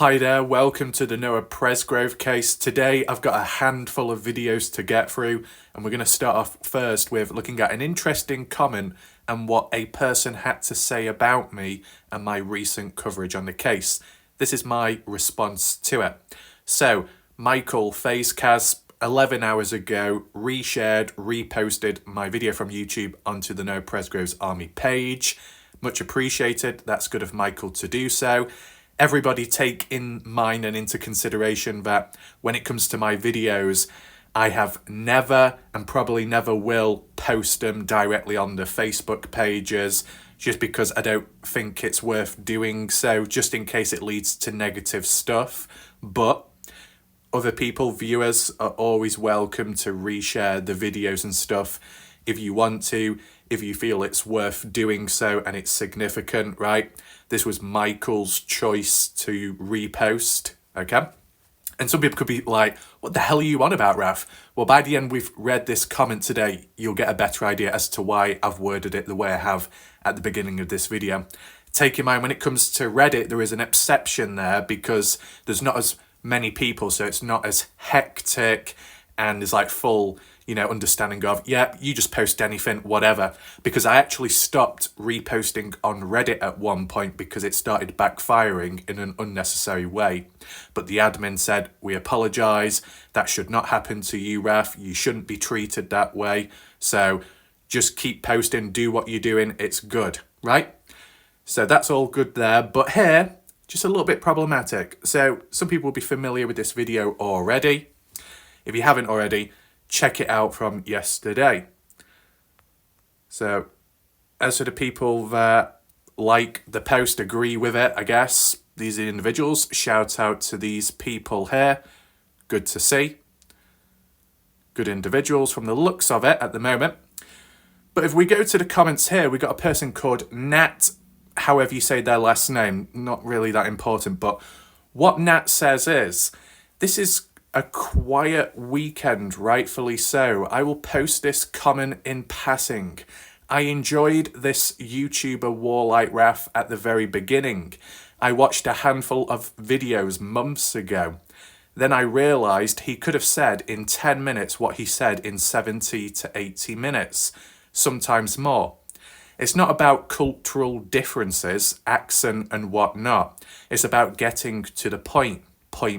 Hi there, welcome to the Noah Presgrove case. Today I've got a handful of videos to get through, and we're going to start off first with looking at an interesting comment and what a person had to say about me and my recent coverage on the case. This is my response to it. So, Michael Facecast 11 hours ago reshared, reposted my video from YouTube onto the Noah Presgrove's Army page. Much appreciated. That's good of Michael to do so. Everybody take in mind and into consideration that when it comes to my videos, I have never and probably never will post them directly on the Facebook pages just because I don't think it's worth doing so, just in case it leads to negative stuff. But other people, viewers, are always welcome to reshare the videos and stuff if you want to, if you feel it's worth doing so and it's significant, right? This was Michael's choice to repost, okay? And some people could be like, what the hell are you on about, Raf? Well, by the end we've read this comment today, you'll get a better idea as to why I've worded it the way I have at the beginning of this video. Take in mind, when it comes to Reddit, there is an exception there because there's not as many people, so it's not as hectic and there's like full, understanding of, yeah, you just post anything, whatever. Because I actually stopped reposting on Reddit at one point because it started backfiring in an unnecessary way. But the admin said, we apologise, that should not happen to you, Raf, you shouldn't be treated that way. So just keep posting, do what you're doing, it's good, right? So that's all good there. But here, just a little bit problematic. So some people will be familiar with this video already. If you haven't already, check it out from yesterday. So as for the people that like the post, agree with it, I guess, these are the individuals. Shout out to these people here. Good to see. Good individuals from the looks of it at the moment. But if we go to the comments here, we got a person called Nat, however you say their last name, not really that important, but what Nat says is, this is a quiet weekend, rightfully so. I will post this comment in passing. I enjoyed this YouTuber Warlike Wrath at the very beginning. I watched a handful of videos months ago. Then I realised he could have said in 10 minutes what he said in 70 to 80 minutes, sometimes more. It's not about cultural differences, accent and whatnot. It's about getting to the point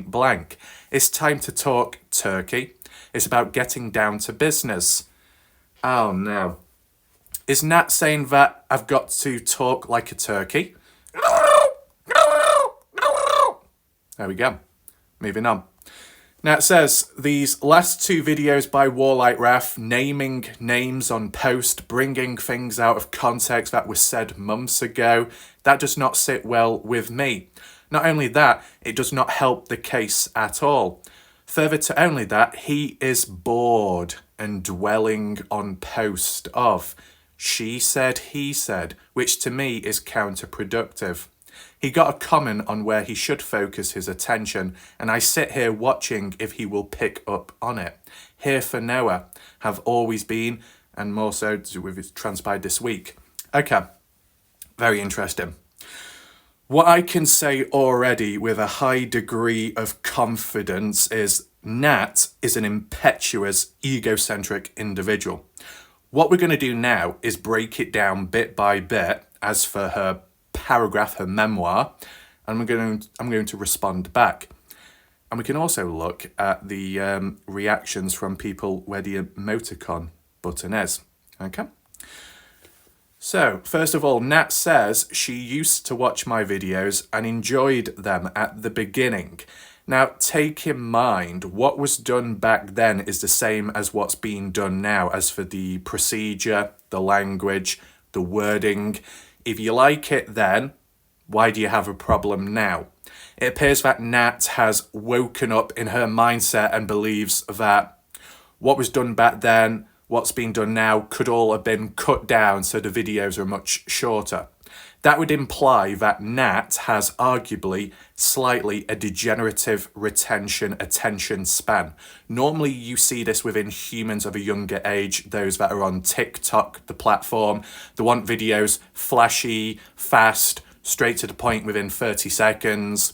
blank. It's time to talk turkey. It's about getting down to business. Oh no. Is Nat saying that I've got to talk like a turkey? There we go. Moving on. Now it says, these last two videos by Warlike Wrath, naming names on post, bringing things out of context that was said months ago, that does not sit well with me. Not only that, it does not help the case at all. Further to only that, he is bored and dwelling on post of she said, he said, which to me is counterproductive. He got a comment on where he should focus his attention, and I sit here watching if he will pick up on it. Here for Noah, have always been, and more so with it transpired this week. Okay, very interesting. What I can say already with a high degree of confidence is Nat is an impetuous, egocentric individual. What we're going to do now is break it down bit by bit as for her paragraph, her memoir, and I'm going to respond back. And we can also look at the reactions from people where the emoticon button is. Okay? So, first of all, Nat says she used to watch my videos and enjoyed them at the beginning. Now, take in mind, what was done back then is the same as what's being done now, as for the procedure, the language, the wording. If you like it then, why do you have a problem now? It appears that Nat has woken up in her mindset and believes that what was done back then, what's being done now could all have been cut down so the videos are much shorter. That would imply that Nat has arguably slightly a degenerative attention span. Normally you see this within humans of a younger age, those that are on TikTok, the platform. They want videos flashy, fast, straight to the point within 30 seconds.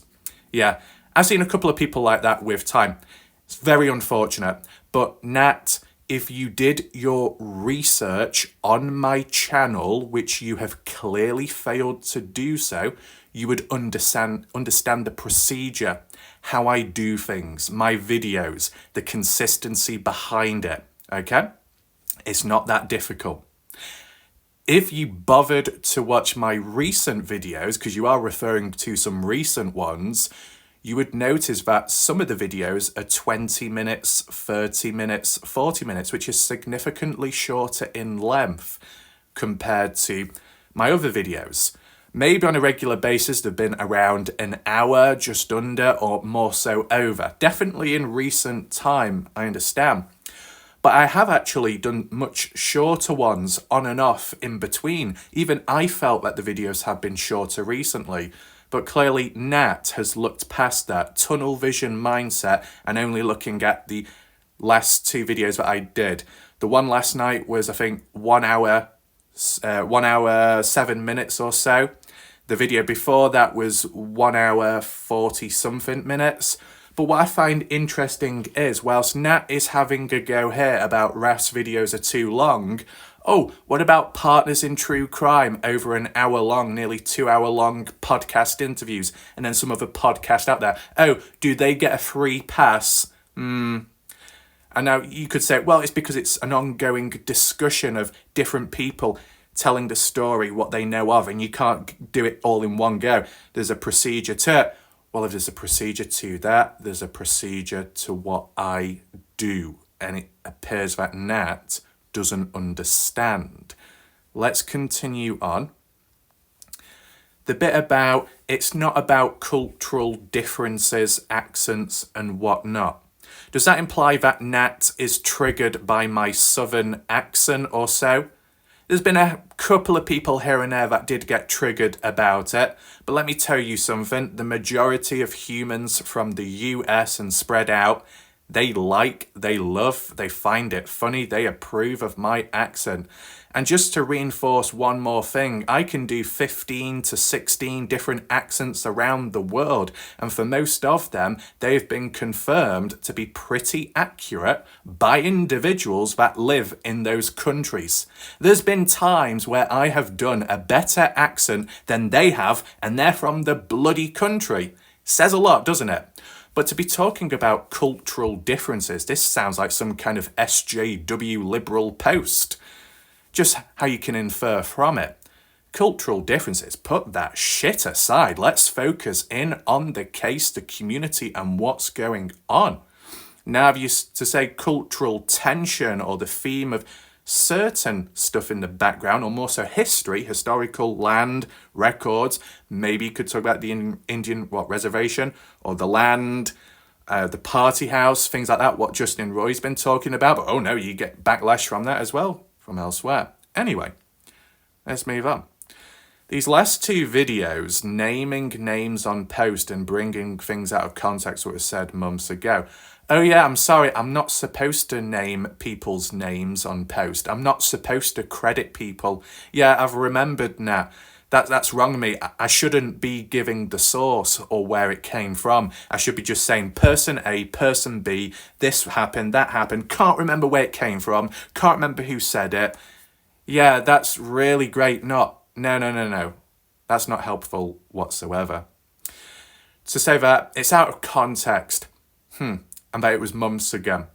Yeah, I've seen a couple of people like that with time. It's very unfortunate. But Nat, if you did your research on my channel, which you have clearly failed to do so, you would understand the procedure, how I do things, my videos, the consistency behind it. Okay? It's not that difficult. If you bothered to watch my recent videos, because you are referring to some recent ones, you would notice that some of the videos are 20 minutes, 30 minutes, 40 minutes, which is significantly shorter in length compared to my other videos. Maybe on a regular basis, they've been around an hour, just under, or more so over. Definitely in recent time, I understand. But I have actually done much shorter ones on and off in between. Even I felt that the videos have been shorter recently. But clearly Nat has looked past that tunnel vision mindset and only looking at the last two videos that I did. The one last night was, I think, 1 hour, 7 minutes or so. The video before that was 1 hour 40 something minutes. But what I find interesting is, whilst Nat is having a go here about Wrath's videos are too long, oh, what about Partners in True Crime, over an hour long, nearly 2 hour long podcast interviews, and then some other podcast out there? Oh, do they get a free pass? And now you could say, well, it's because it's an ongoing discussion of different people telling the story, what they know of, and you can't do it all in one go. There's a procedure to it. Well, if there's a procedure to that, there's a procedure to what I do. And it appears that Nat doesn't understand. Let's continue on. The bit about, it's not about cultural differences, accents, and whatnot. Does that imply that Nat is triggered by my southern accent or so? There's been a couple of people here and there that did get triggered about it, but let me tell you something, the majority of humans from the US and spread out, they like, they love, they find it funny, they approve of my accent. And just to reinforce one more thing, I can do 15 to 16 different accents around the world, and for most of them, they've been confirmed to be pretty accurate by individuals that live in those countries. There's been times where I have done a better accent than they have, and they're from the bloody country. Says a lot, doesn't it? But to be talking about cultural differences, this sounds like some kind of SJW liberal post. Just how you can infer from it. Cultural differences, put that shit aside. Let's focus in on the case, the community, and what's going on. Now, if you to say cultural tension or the theme of certain stuff in the background, or more so history, historical land, records, maybe you could talk about the Indian reservation, or the land, the party house, things like that, what Justin Roy's been talking about. But oh no, you get backlash from that as well, from elsewhere. Anyway, let's move on. These last two videos, naming names on post and bringing things out of context what was said months ago. Oh yeah, I'm sorry, I'm not supposed to name people's names on post. I'm not supposed to credit people. Yeah, I've remembered now. That's wrong of me. I shouldn't be giving the source or where it came from. I should be just saying person A, person B, this happened, that happened. Can't remember where it came from. Can't remember who said it. Yeah, that's really great. No. That's not helpful whatsoever. To say that it's out of context. And that it was months ago.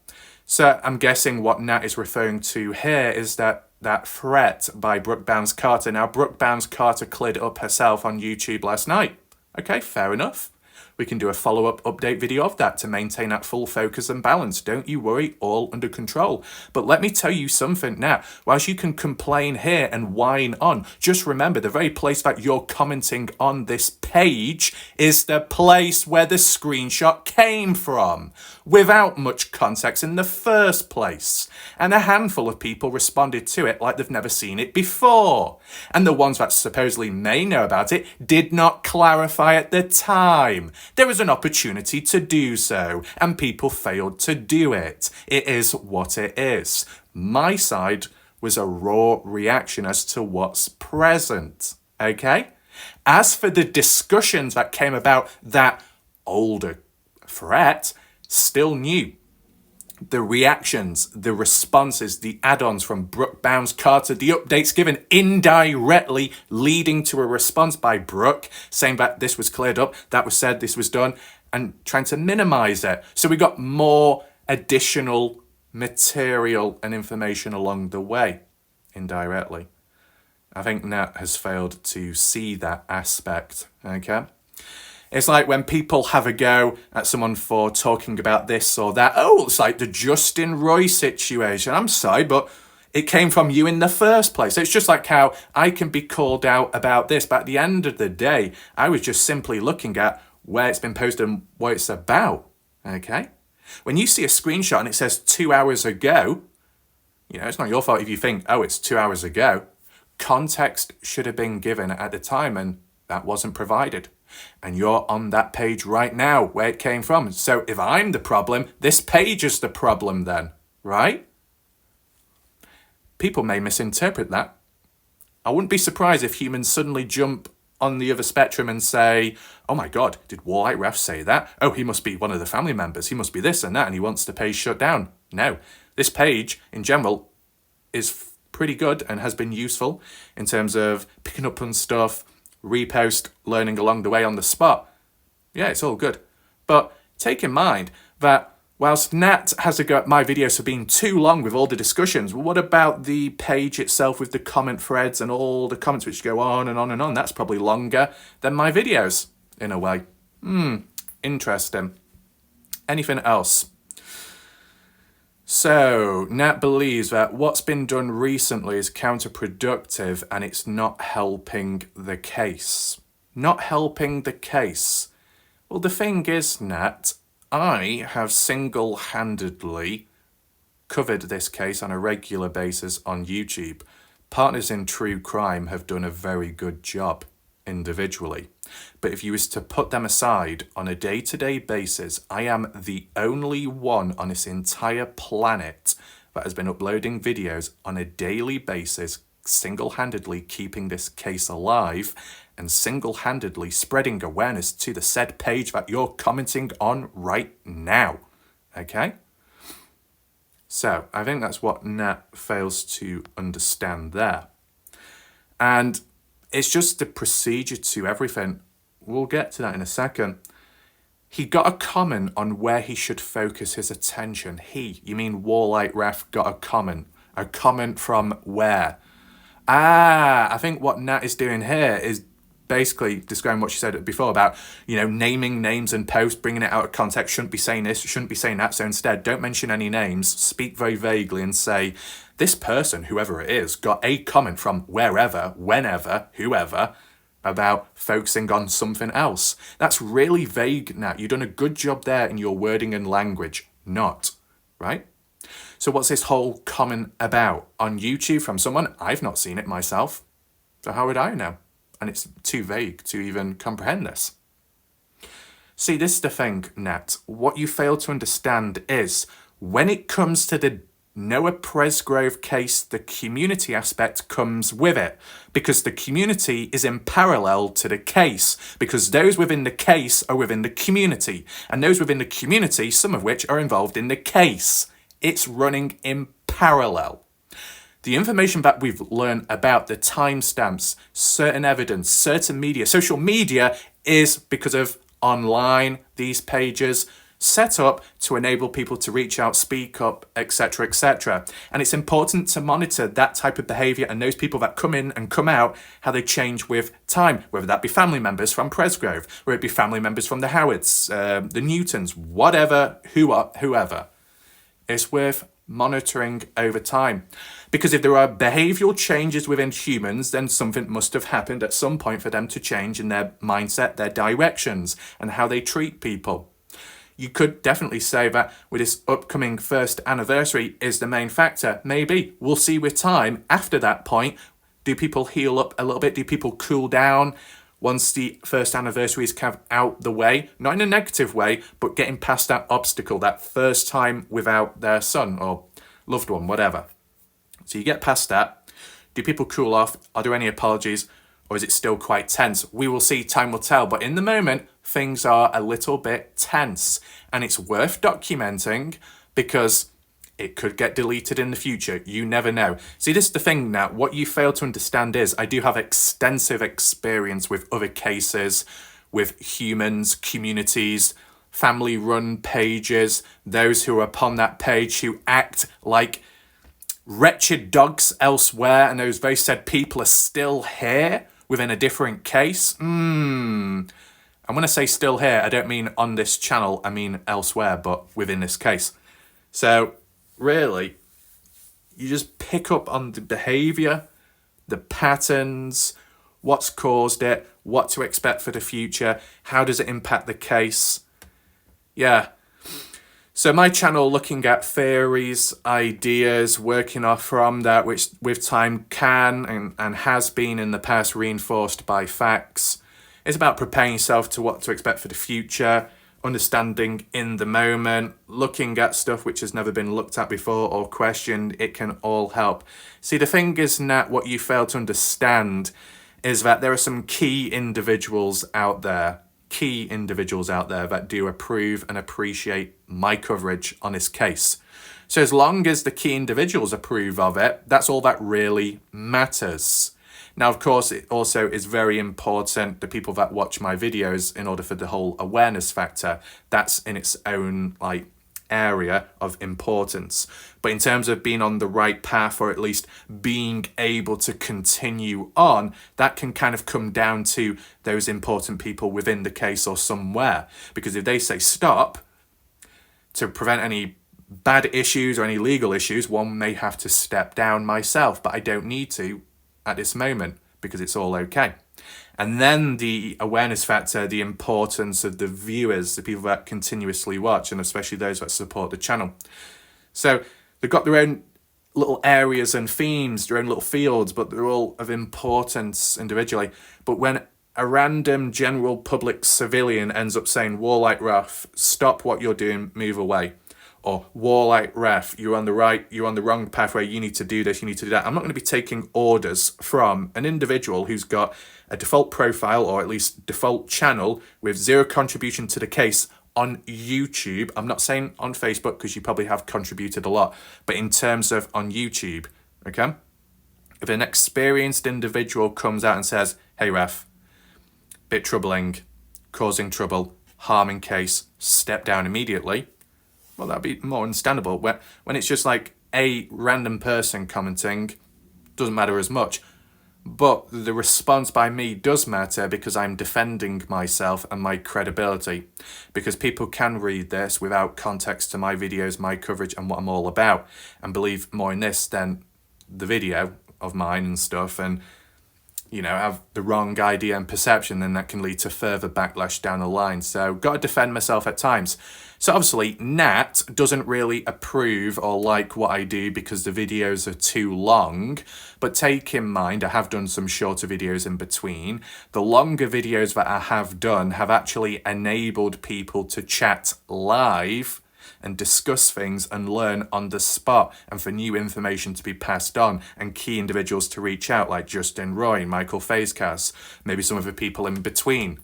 So I'm guessing what Nat is referring to here is that threat by Brooke Bounds-Carter. Now, Brooke Bounds-Carter cleared it up herself on YouTube last night. Okay, fair enough. We can do a follow-up update video of that to maintain that full focus and balance. Don't you worry, all under control. But let me tell you something now. Whilst you can complain here and whine on, just remember the very place that you're commenting on this page is the place where the screenshot came from, without much context in the first place. And a handful of people responded to it like they've never seen it before. And the ones that supposedly may know about it did not clarify at the time. There was an opportunity to do so, and people failed to do it. It is what it is. My side was a raw reaction as to what's present, okay? As for the discussions that came about that older threat, still new. The reactions, the responses, the add-ons from Brooke Bounds Carter, the updates given indirectly leading to a response by Brooke saying that this was cleared up, that was said, this was done, and trying to minimize it. So we got more additional material and information along the way, indirectly. I think Nat has failed to see that aspect, okay? It's like when people have a go at someone for talking about this or that. Oh, it's like the Justin Roy situation. I'm sorry, but it came from you in the first place. It's just like how I can be called out about this, but at the end of the day, I was just simply looking at where it's been posted and what it's about, okay? When you see a screenshot and it says 2 hours ago, it's not your fault if you think, oh, it's 2 hours ago. Context should have been given at the time, and that wasn't provided. And you're on that page right now where it came from. So if I'm the problem, this page is the problem then, right? People may misinterpret that. I wouldn't be surprised if humans suddenly jump on the other spectrum and say, oh my God, did Warlike Wrath say that? Oh, he must be one of the family members. He must be this and that, and he wants the page shut down. No, this page in general is pretty good and has been useful in terms of picking up on stuff, repost, learning along the way on the spot. Yeah, it's all good. But take in mind that whilst Nat has a go at my videos for being too long with all the discussions, what about the page itself with the comment threads and all the comments which go on and on and on? That's probably longer than my videos, in a way. Interesting. Anything else? So, Nat believes that what's been done recently is counterproductive and it's not helping the case. Not helping the case. Well, the thing is, Nat, I have single-handedly covered this case on a regular basis on YouTube. Partners in True Crime have done a very good job individually. But if you was to put them aside on a day-to-day basis, I am the only one on this entire planet that has been uploading videos on a daily basis, single-handedly keeping this case alive and single-handedly spreading awareness to the said page that you're commenting on right now. Okay? So, I think that's what Nat fails to understand there. And it's just the procedure to everything. We'll get to that in a second. He got a comment on where he should focus his attention. You mean Warlike Wrath got a comment. A comment from where? I think what Nat is doing here is basically describing what she said before about, naming names and posts, bringing it out of context, shouldn't be saying this, shouldn't be saying that. So instead, don't mention any names, speak very vaguely and say, this person, whoever it is, got a comment from wherever, whenever, whoever, about focusing on something else. That's really vague, Nat. You've done a good job there in your wording and language. Not, right? So what's this whole comment about? On YouTube from someone? I've not seen it myself. So how would I know? And it's too vague to even comprehend this. See, this is the thing, Nat. What you fail to understand is when it comes to the Noah Presgrove case, the community aspect comes with it because the community is in parallel to the case because those within the case are within the community and those within the community, some of which are involved in the case. It's running in parallel. The information that we've learned about the timestamps, certain evidence, certain media, social media is because of online, these pages, set up to enable people to reach out, speak up, etc., etc. And it's important to monitor that type of behaviour and those people that come in and come out, how they change with time, whether that be family members from Presgrove, whether it be family members from the Howards, the Newtons, whatever, whoever. It's worth monitoring over time. Because if there are behavioural changes within humans, then something must have happened at some point for them to change in their mindset, their directions, and how they treat people. You could definitely say that with this upcoming first anniversary is the main factor. Maybe. We'll see with time. After that point, do people heal up a little bit? Do people cool down once the first anniversary is kind of out the way? Not in a negative way, but getting past that obstacle, that first time without their son or loved one, whatever. So you get past that. Do people cool off? Are there any apologies? Or is it still quite tense? We will see, time will tell. But in the moment, things are a little bit tense. And it's worth documenting because it could get deleted in the future. You never know. See, this is the thing now. What you fail to understand is I do have extensive experience with other cases, with humans, communities, family-run pages, those who are upon that page who act like wretched dogs elsewhere, and those very said people are still here within a different case. And when I say still here, I don't mean on this channel, I mean elsewhere, but within this case. So really, you just pick up on the behavior, the patterns, what's caused it, what to expect for the future, how does it impact the case. Yeah. So my channel, looking at theories, ideas, working off from that, which with time can and has been in the past reinforced by facts. It's about preparing yourself to what to expect for the future, understanding in the moment, looking at stuff which has never been looked at before or questioned. It can all help. See, the thing is, Nat, what you fail to understand is that there are some key individuals out there that do approve and appreciate my coverage on this case. So as long as the key individuals approve of it, that's all that really matters. Now, of course, it also is very important, the people that watch my videos, in order for the whole awareness factor, that's in its own area of importance. But in terms of being on the right path, or at least being able to continue on, that can kind of come down to those important people within the case or somewhere. Because if they say stop, to prevent any bad issues or any legal issues, one may have to step down myself, but I don't need to at this moment because it's all okay. And then the awareness factor, the importance of the viewers, the people that continuously watch, and especially those that support the channel. So they've got their own little areas and themes, their own little fields, but they're all of importance individually. But when a random general public civilian ends up saying, Warlike Wrath, stop what you're doing, move away. Or Warlike Wrath, you're on the right, you're on the wrong pathway, you need to do this, you need to do that. I'm not going to be taking orders from an individual who's got a default profile, or at least default channel, with zero contribution to the case on YouTube. I'm not saying on Facebook, because you probably have contributed a lot, but in terms of on YouTube, okay? If an experienced individual comes out and says, hey Ref, bit troubling, causing trouble, harming case, step down immediately, well, that'd be more understandable. When it's just like a random person commenting, doesn't matter as much. But the response by me does matter, because I'm defending myself and my credibility. Because people can read this without context to my videos, my coverage, and what I'm all about, and believe more in this than the video of mine and stuff, and have the wrong idea and perception, then that can lead to further backlash down the line. So got to defend myself at times. So obviously Nat doesn't really approve or like what I do because the videos are too long, but take in mind I have done some shorter videos in between. The longer videos that I have done have actually enabled people to chat live and discuss things and learn on the spot, and for new information to be passed on, and key individuals to reach out, like Justin Roy, Michael Fazecas, maybe some of the people in between.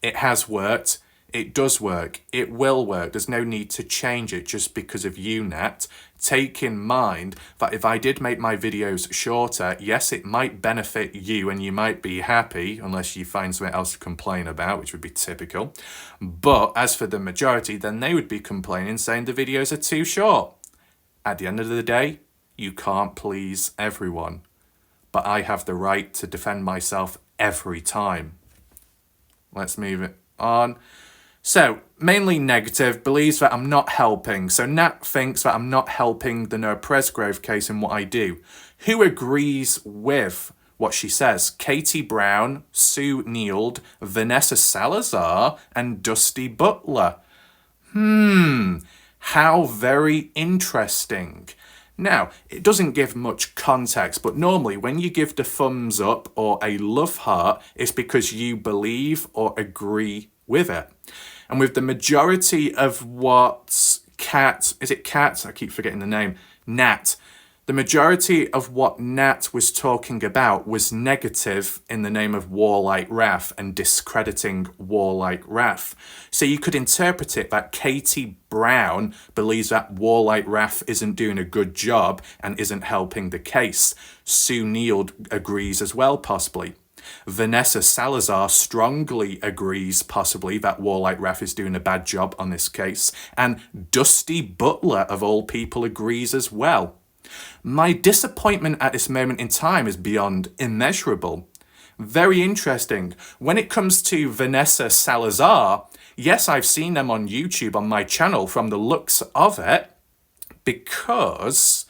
It has worked. It does work. It will work. There's no need to change it just because of you, Nat. Take in mind that if I did make my videos shorter, yes, it might benefit you and you might be happy, unless you find something else to complain about, which would be typical. But as for the majority, then they would be complaining, saying the videos are too short. At the end of the day, you can't please everyone. But I have the right to defend myself every time. Let's move it on. So, mainly negative, believes that I'm not helping. So Nat thinks that I'm not helping the Noah Presgrove case in what I do. Who agrees with what she says? Katie Brown, Sue Neild, Vanessa Salazar, and Dusty Butler. How very interesting. Now, it doesn't give much context, but normally when you give the thumbs up or a love heart, it's because you believe or agree with it. And with the majority of what Kat, is it Kat? I keep forgetting the name. Nat. The majority of what Nat was talking about was negative in the name of Warlike Wrath and discrediting Warlike Wrath. So you could interpret it that Katie Brown believes that Warlike Wrath isn't doing a good job and isn't helping the case. Sue Neal agrees as well, possibly. Vanessa Salazar strongly agrees, possibly, that Warlike Wrath is doing a bad job on this case. And Dusty Butler, of all people, agrees as well. My disappointment at this moment in time is beyond immeasurable. Very interesting. When it comes to Vanessa Salazar, yes, I've seen them on YouTube on my channel from the looks of it, because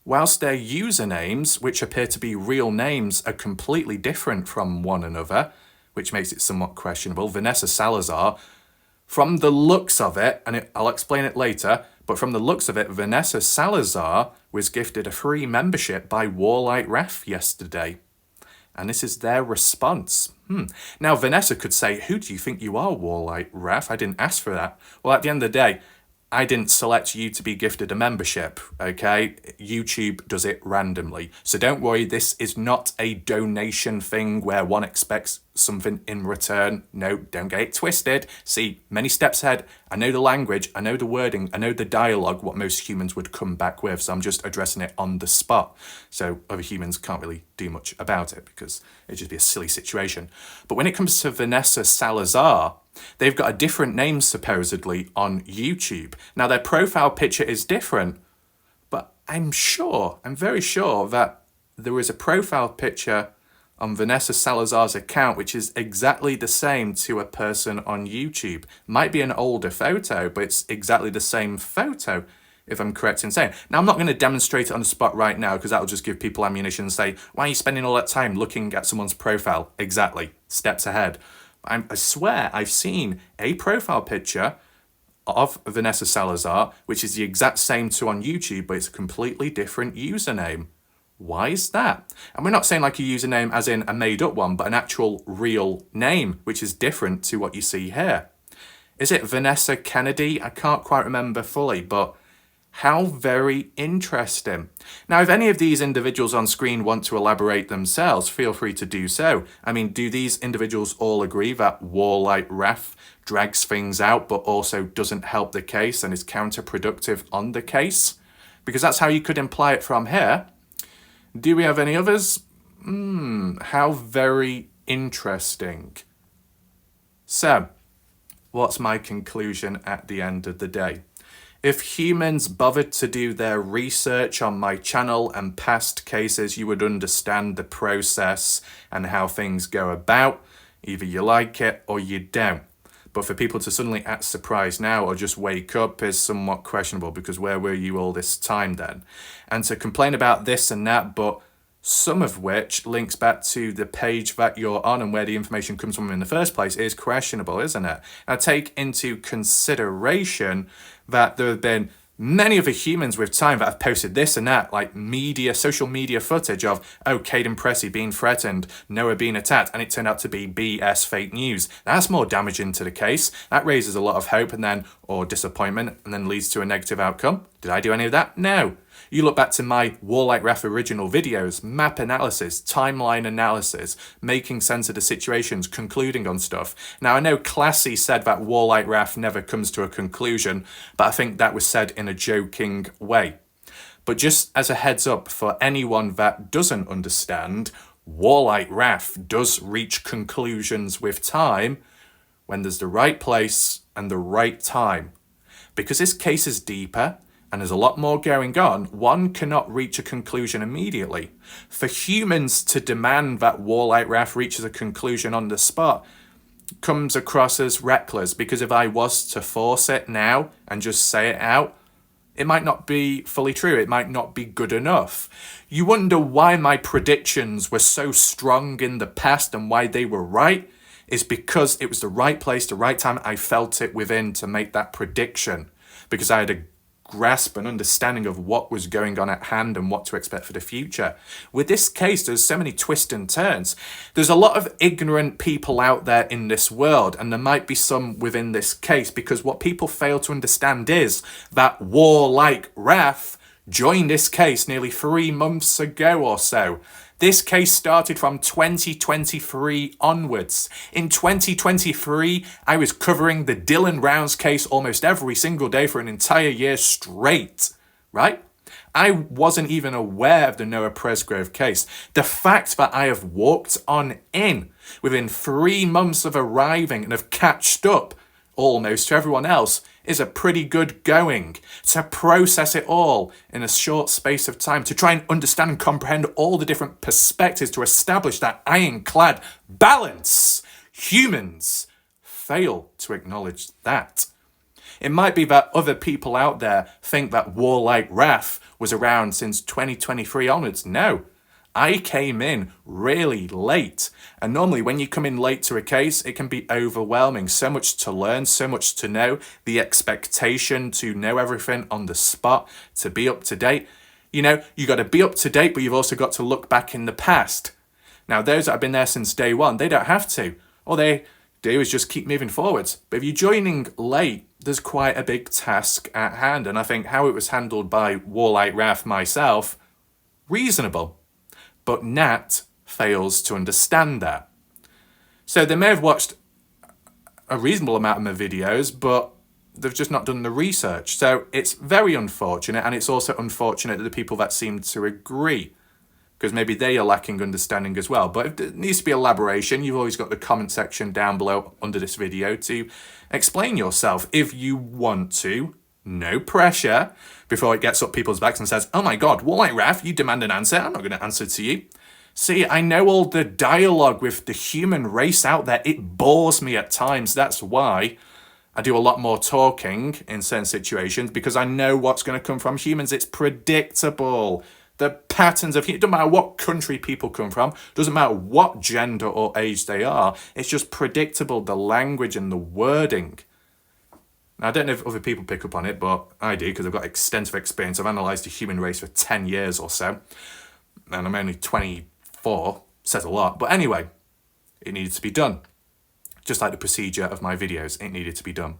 whilst their usernames, which appear to be real names, are completely different from one another, which makes it somewhat questionable, Vanessa Salazar, from the looks of it, and I'll explain it later, but from the looks of it, Vanessa Salazar was gifted a free membership by Warlike Wrath yesterday. And this is their response. Now, Vanessa could say, who do you think you are, Warlike Wrath? I didn't ask for that. Well, at the end of the day, I didn't select you to be gifted a membership, okay? YouTube does it randomly. So don't worry, this is not a donation thing where one expects something in return. No, don't get it twisted. See, many steps ahead. I know the language, I know the wording, I know the dialogue, what most humans would come back with. So I'm just addressing it on the spot. So other humans can't really do much about it because it'd just be a silly situation. But when it comes to Vanessa Salazar, they've got a different name supposedly on YouTube. Now their profile picture is different, but I'm very sure that there is a profile picture on Vanessa Salazar's account which is exactly the same to a person on YouTube. Might be an older photo, but it's exactly the same photo, if I'm correct in saying. Now, I'm not going to demonstrate it on the spot right now because that'll just give people ammunition and say, why are you spending all that time looking at someone's profile? Exactly. Steps ahead. I swear I've seen a profile picture of Vanessa Salazar, which is the exact same to on YouTube, but it's a completely different username. Why is that? And we're not saying like a username as in a made up one, but an actual real name, which is different to what you see here. Is it Vanessa Kennedy? I can't quite remember fully, but how very interesting. Now, if any of these individuals on screen want to elaborate themselves, feel free to do so. I mean, do these individuals all agree that Warlike Wrath drags things out, but also doesn't help the case and is counterproductive on the case? Because that's how you could imply it from here. Do we have any others? How very interesting. So, what's my conclusion at the end of the day? If humans bothered to do their research on my channel and past cases, you would understand the process and how things go about. Either you like it or you don't. But for people to suddenly act surprised now or just wake up is somewhat questionable, because where were you all this time then? And to complain about this and that, but some of which links back to the page that you're on and where the information comes from in the first place is questionable, isn't it? Now take into consideration that there have been many other humans with time that have posted this and that, like social media footage of, Caden Pressey being threatened, Noah being attacked, and it turned out to be BS fake news. That's more damaging to the case. That raises a lot of hope or disappointment, and then leads to a negative outcome. Did I do any of that? No. You look back to my Warlike Wrath original videos, map analysis, timeline analysis, making sense of the situations, concluding on stuff. Now, I know Classy said that Warlike Wrath never comes to a conclusion, but I think that was said in a joking way. But just as a heads up for anyone that doesn't understand, Warlike Wrath does reach conclusions with time when there's the right place and the right time. Because this case is deeper, and there's a lot more going on, one cannot reach a conclusion immediately. For humans to demand that Warlike Wrath reaches a conclusion on the spot comes across as reckless, because if I was to force it now and just say it out, it might not be fully true. It might not be good enough. You wonder why my predictions were so strong in the past and why they were right. Is because it was the right place, the right time. I felt it within to make that prediction, because I had a grasp and understanding of what was going on at hand and what to expect for the future. With this case, there's so many twists and turns. There's a lot of ignorant people out there in this world, and there might be some within this case, because what people fail to understand is that Warlike Wrath joined this case nearly 3 months ago or so. This case started from 2023 onwards. In 2023, I was covering the Dylan Rounds case almost every single day for an entire year straight, right? I wasn't even aware of the Noah Presgrove case. The fact that I have walked on in within 3 months of arriving and have catched up almost to everyone else is a pretty good going. To process it all in a short space of time, to try and understand and comprehend all the different perspectives, to establish that ironclad balance. Humans fail to acknowledge that. It might be that other people out there think that Warlike Wrath was around since 2023 onwards. No, I came in really late. And normally when you come in late to a case, it can be overwhelming. So much to learn, so much to know, the expectation to know everything on the spot, to be up to date. You know, you got to be up to date, but you've also got to look back in the past. Now, those that have been there since day one, they don't have to. All they do is just keep moving forwards. But if you're joining late, there's quite a big task at hand. And I think how it was handled by Warlike Wrath myself, reasonable. But Nat fails to understand that. So they may have watched a reasonable amount of my videos, but they've just not done the research. So it's very unfortunate, and it's also unfortunate that the people that seem to agree, because maybe they are lacking understanding as well. But if there needs to be elaboration, you've always got the comment section down below under this video to explain yourself if you want to. No pressure before it gets up people's backs and says, oh my God, Warlike Wrath, you demand an answer. I'm not going to answer to you. See, I know all the dialogue with the human race out there. It bores me at times. That's why I do a lot more talking in certain situations, because I know what's going to come from humans. It's predictable. The patterns of, it doesn't matter what country people come from, doesn't matter what gender or age they are. It's just predictable, the language and the wording. Now, I don't know if other people pick up on it, but I do, because I've got extensive experience. I've analysed the human race for 10 years or so, and I'm only 24, says a lot. But anyway, it needed to be done. Just like the procedure of my videos, it needed to be done.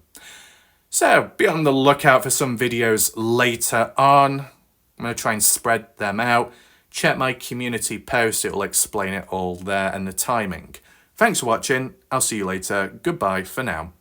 So, be on the lookout for some videos later on. I'm going to try and spread them out. Check my community post, it will explain it all there and the timing. Thanks for watching, I'll see you later. Goodbye for now.